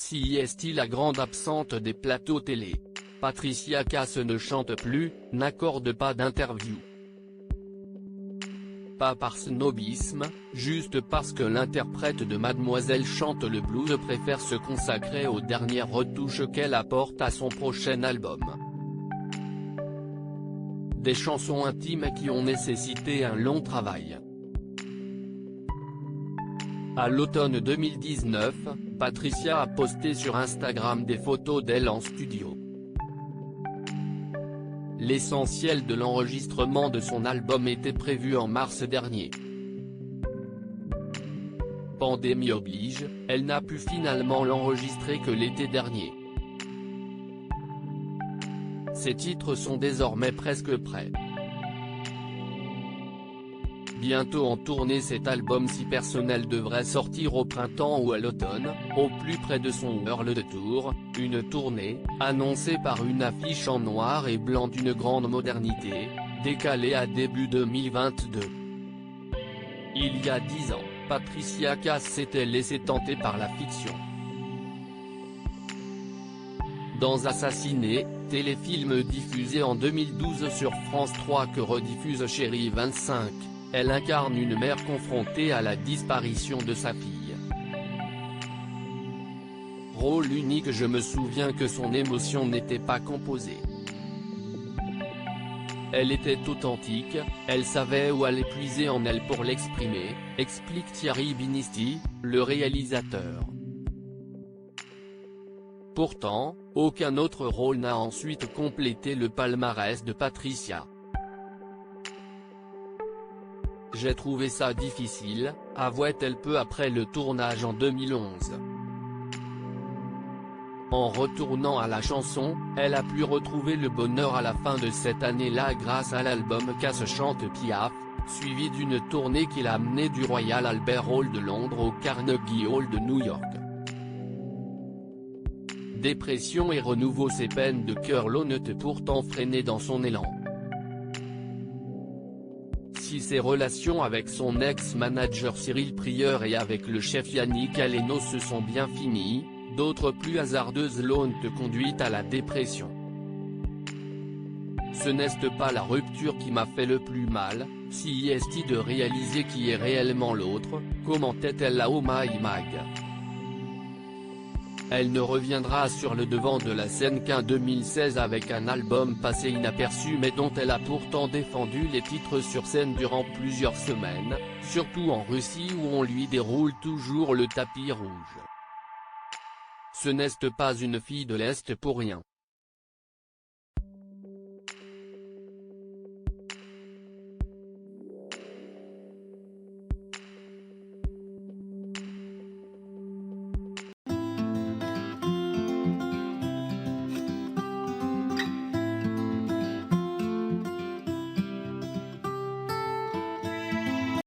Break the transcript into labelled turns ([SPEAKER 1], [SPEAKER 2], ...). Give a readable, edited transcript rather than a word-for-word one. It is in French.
[SPEAKER 1] CIST la grande absente des plateaux télé. Patricia Cass ne chante plus, n'accorde pas d'interview. Pas par snobisme, juste parce que l'interprète de Mademoiselle chante le blues préfère se consacrer aux dernières retouches qu'elle apporte à son prochain album. Des chansons intimes qui ont nécessité un long travail. À l'automne 2019, Patricia a posté sur Instagram des photos d'elle en studio. L'essentiel de l'enregistrement de son album était prévu en mars dernier. Pandémie oblige, elle n'a pu finalement l'enregistrer que l'été dernier. Ses titres sont désormais presque prêts. Bientôt en tournée, cet album si personnel devrait sortir au printemps ou à l'automne, au plus près de son World Tour, une tournée, annoncée par une affiche en noir et blanc d'une grande modernité, décalée à début 2022. Il y a 10 ans, Patricia Cass s'était laissée tenter par la fiction. Dans Assassiné, téléfilm diffusé en 2012 sur France 3 que rediffuse Chérie 25, elle incarne une mère confrontée à la disparition de sa fille. Rôle unique. Je me souviens que son émotion n'était pas composée. Elle était authentique, elle savait où aller puiser en elle pour l'exprimer, explique Thierry Binisti, le réalisateur. Pourtant, aucun autre rôle n'a ensuite complété le palmarès de Patricia. J'ai trouvé ça difficile, avoua-t-elle peu après le tournage en 2011. En retournant à la chanson, elle a pu retrouver le bonheur à la fin de cette année-là grâce à l'album Cass chante Piaf, suivi d'une tournée qui l'a amenée du Royal Albert Hall de Londres au Carnegie Hall de New York. Dépression et renouveau. Ses peines de cœur l'ont pourtant freiné dans son élan. Si ses relations avec son ex-manager Cyril Prieur et avec le chef Yannick Aleno se sont bien finies, d'autres plus hasardeuses l'ont conduite à la dépression. Ce n'est pas la rupture qui m'a fait le plus mal, si est-il de réaliser qui est réellement l'autre, commentait-elle à Oh My Mag. Elle ne reviendra sur le devant de la scène qu'en 2016 avec un album passé inaperçu mais dont elle a pourtant défendu les titres sur scène durant plusieurs semaines, surtout en Russie où on lui déroule toujours le tapis rouge. Ce n'est pas une fille de l'Est pour rien.